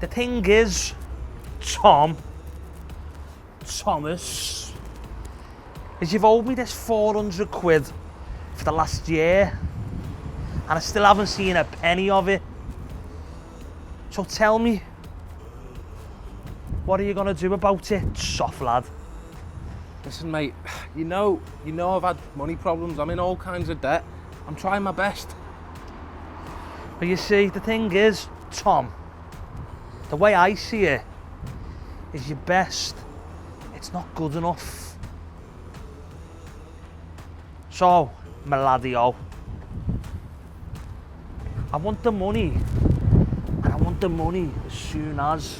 The thing is, Thomas, is you've owed me this 400 quid for the last year, and I still haven't seen a penny of it. So tell me, what are you gonna do about it, soft lad? Listen, mate, you know I've had money problems. I'm in all kinds of debt. I'm trying my best. But you see, the thing is, Tom, the way I see it, is your best, it's not good enough. So, my laddie-o, I want the money, and I want the money as soon as.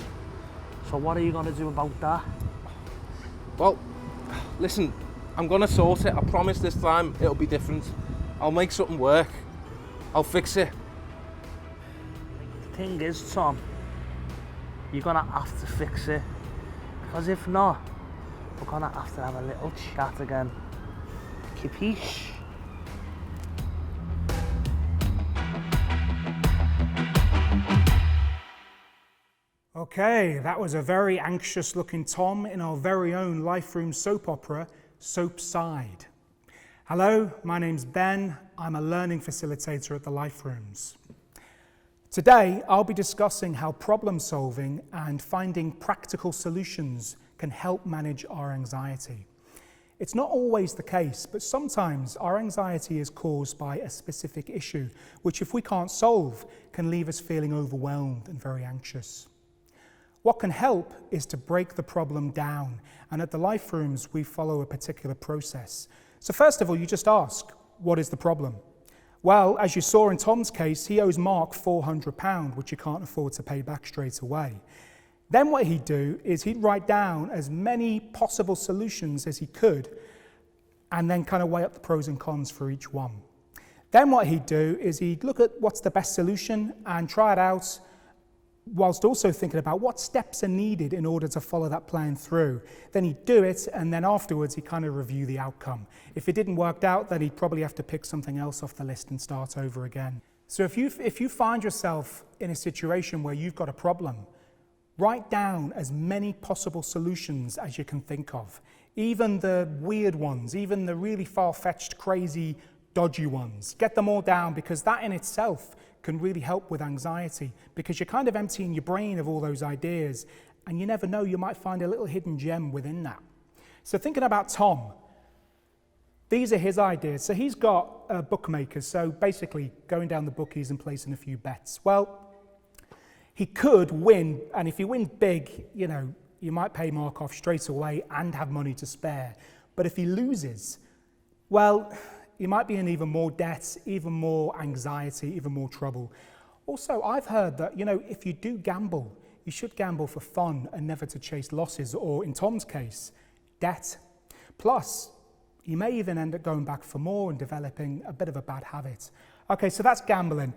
So what are you gonna do about that? Well, listen, I'm gonna sort it. I promise this time it'll be different. I'll make something work. I'll fix it. The thing is, Tom, you're gonna have to fix it, because if not, we're gonna have to have a little chat again. Capiche? Okay, that was a very anxious looking Tom in our very own Life Room soap opera, Soapside. Hello, my name's Ben. I'm a learning facilitator at the Life Rooms. Today, I'll be discussing how problem solving and finding practical solutions can help manage our anxiety. It's not always the case, but sometimes our anxiety is caused by a specific issue, which if we can't solve, can leave us feeling overwhelmed and very anxious. What can help is to break the problem down, and at the Life Rooms, we follow a particular process. So first of all, you just ask, what is the problem? Well, as you saw in Tom's case, he owes Mark £400, which he can't afford to pay back straight away. Then what he'd do is he'd write down as many possible solutions as he could, and then kind of weigh up the pros and cons for each one. Then what he'd do is he'd look at what's the best solution and try it out, whilst also thinking about what steps are needed in order to follow that plan through. Then he'd do it, and then afterwards he'd kind of review the outcome. If it didn't work out, then he'd probably have to pick something else off the list and start over again. So if you find yourself in a situation where you've got a problem, write down as many possible solutions as you can think of. Even the weird ones, even the really far-fetched, crazy, dodgy ones. Get them all down, because that in itself can really help with anxiety, because you're kind of emptying your brain of all those ideas, and you never know, you might find a little hidden gem within that. So thinking about Tom, these are his ideas. So he's got bookmakers, so basically going down the bookies and placing a few bets. Well, he could win, and if he wins big, you might pay Mark off straight away and have money to spare. But if he loses, well, you might be in even more debt, even more anxiety, even more trouble. Also, I've heard that, if you do gamble, you should gamble for fun and never to chase losses, or in Tom's case, debt. Plus, you may even end up going back for more and developing a bit of a bad habit. Okay, so that's gambling.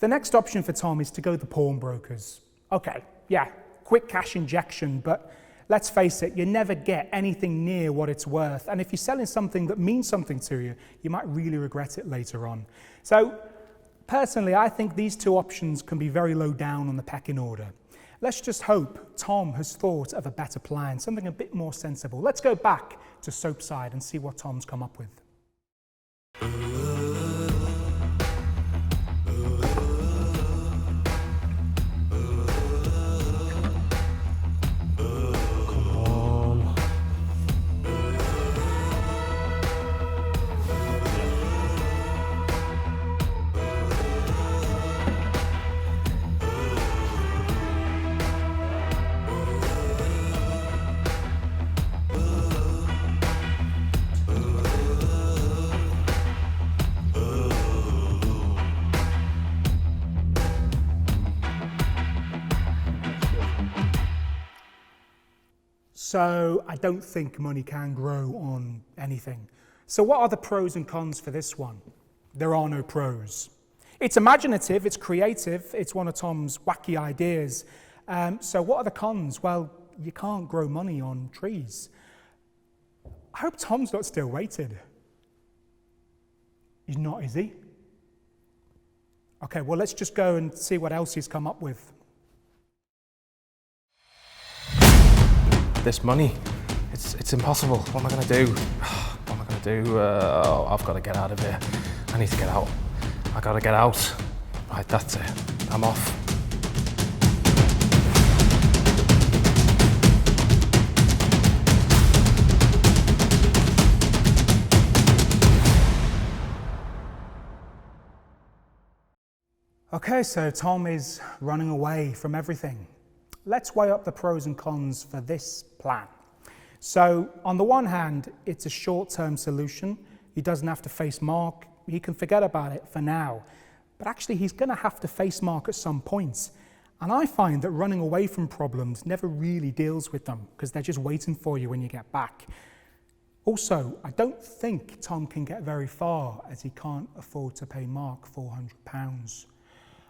The next option for Tom is to go the pawnbrokers. Okay, yeah, quick cash injection, but let's face it, you never get anything near what it's worth. And if you're selling something that means something to you, you might really regret it later on. So personally, I think these two options can be very low down on the pecking order. Let's just hope Tom has thought of a better plan, something a bit more sensible. Let's go back to Soapside and see what Tom's come up with. So I don't think money can grow on anything. So what are the pros and cons for this one? There are no pros. It's imaginative, it's creative, it's one of Tom's wacky ideas. So what are the cons? Well, you can't grow money on trees. I hope Tom's not still waiting. He's not, is he? Okay, well, let's just go and see what else he's come up with. this money. It's impossible. What am I gonna do? What am I gonna do? I've got to get out of here. I need to get out. I gotta get out. Right, that's it. I'm off. Okay, so Tom is running away from everything. Let's weigh up the pros and cons for this plan. So on the one hand, it's a short-term solution. He doesn't have to face Mark. He can forget about it for now. But actually, he's going to have to face Mark at some point. And I find that running away from problems never really deals with them because they're just waiting for you when you get back. Also, I don't think Tom can get very far as he can't afford to pay Mark £400.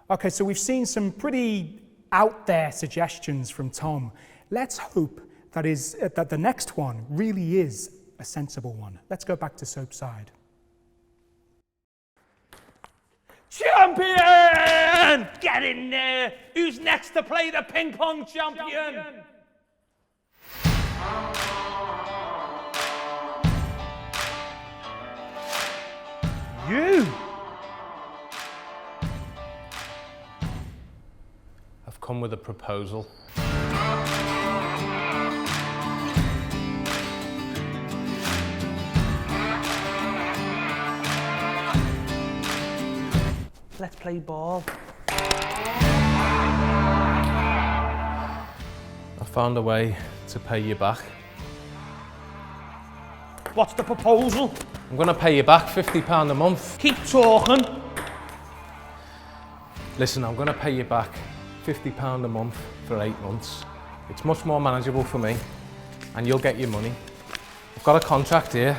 Okay, so we've seen some pretty out there suggestions from Tom. Let's hope that the next one really is a sensible one. Let's go back to Soapside. Champion! Get in there! Who's next to play the ping pong champion? You! I've come with a proposal. Let's play ball. I found a way to pay you back. What's the proposal? I'm gonna pay you back £50 a month. Keep talking. Listen, I'm gonna pay you back £50 a month for 8 months. It's much more manageable for me, and you'll get your money. I've got a contract here.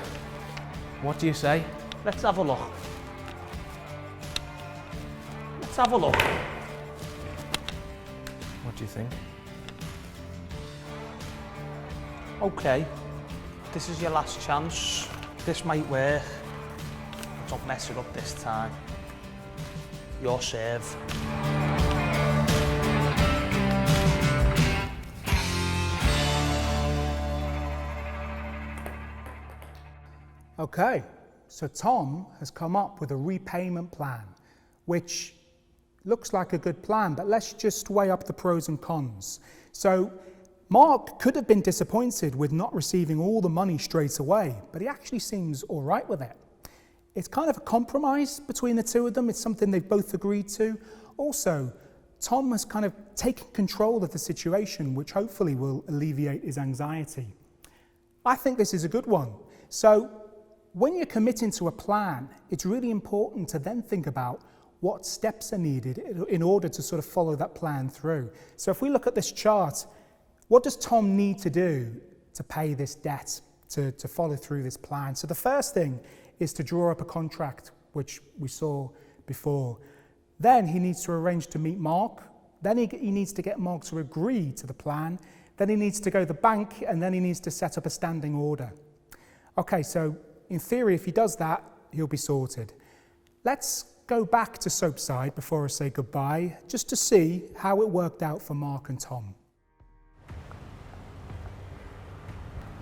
What do you say? Let's have a look. Let's have a look. What do you think? Okay, this is your last chance. This might work. Don't mess it up this time. Your serve. Okay, so Tom has come up with a repayment plan, which looks like a good plan, but let's just weigh up the pros and cons. So Mark could have been disappointed with not receiving all the money straight away, but he actually seems all right with it. It's kind of a compromise between the two of them. It's something they've both agreed to. Also, Tom has kind of taken control of the situation, which hopefully will alleviate his anxiety. I think this is a good one. So when you're committing to a plan, it's really important to then think about what steps are needed in order to sort of follow that plan through. So if we look at this chart, what does Tom need to do to pay this debt, to follow through this plan? So the first thing is to draw up a contract, which we saw before. Then he needs to arrange to meet Mark. Then he needs to get Mark to agree to the plan. Then he needs to go to the bank, and then he needs to set up a standing order. Okay, so in theory, if he does that, he'll be sorted. Let's go back to Soapside before I say goodbye, just to see how it worked out for Mark and Tom.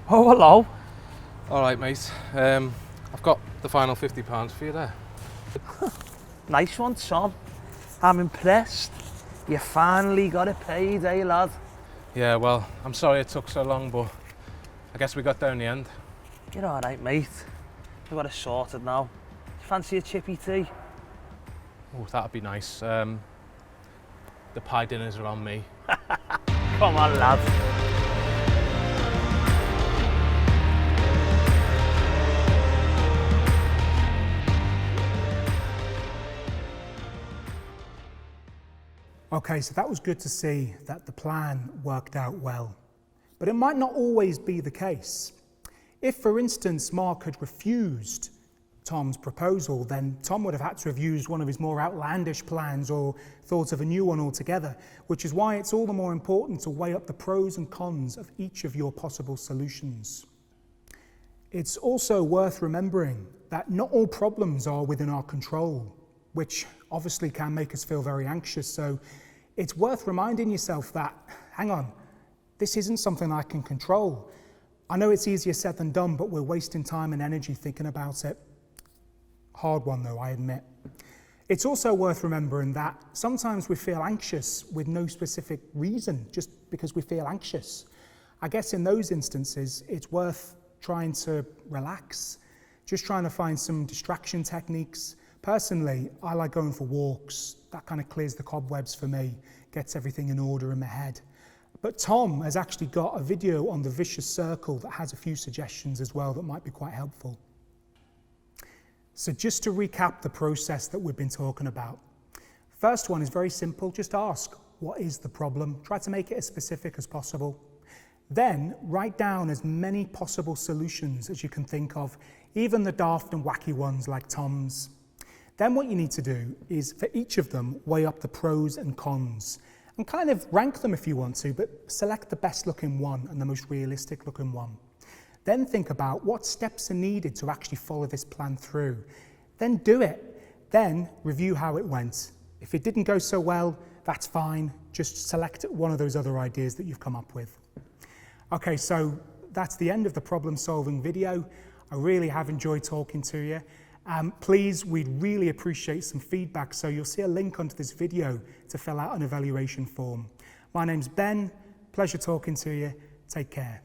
Oh, hello. All right, mate. I've got the final £50 for you there. Nice one, Tom. I'm impressed. You finally got it paid, eh, lad? Yeah, well, I'm sorry it took so long, but I guess we got there in the end. You're all right, mate. We've got it sorted now. Fancy a chippy tea? Oh, that'd be nice. The pie dinners are on me. Come on, lad. Okay, so that was good to see that the plan worked out well. But it might not always be the case. If, for instance, Mark had refused Tom's proposal, then Tom would have had to have used one of his more outlandish plans or thought of a new one altogether, which is why it's all the more important to weigh up the pros and cons of each of your possible solutions. It's also worth remembering that not all problems are within our control, which obviously can make us feel very anxious. So it's worth reminding yourself that, hang on, This isn't something I can control. I know it's easier said than done, but we're wasting time and energy thinking about it. Hard one though, I admit. It's also worth remembering that sometimes we feel anxious with no specific reason, just because we feel anxious. I guess in those instances, it's worth trying to relax, just trying to find some distraction techniques. Personally, I like going for walks. That kind of clears the cobwebs for me, gets everything in order in my head. But Tom has actually got a video on the vicious circle that has a few suggestions as well that might be quite helpful. So just to recap the process that we've been talking about. First one is very simple, just ask, what is the problem? Try to make it as specific as possible. Then write down as many possible solutions as you can think of, even the daft and wacky ones like Tom's. Then what you need to do is, for each of them, weigh up the pros and cons, and kind of rank them if you want to, but select the best looking one and the most realistic looking one. Then think about what steps are needed to actually follow this plan through. Then do it. Then review how it went. If it didn't go so well, that's fine. Just select one of those other ideas that you've come up with. Okay, so that's the end of the problem solving video. I really have enjoyed talking to you. Please, we'd really appreciate some feedback, so you'll see a link under this video to fill out an evaluation form. My name's Ben, pleasure talking to you, take care.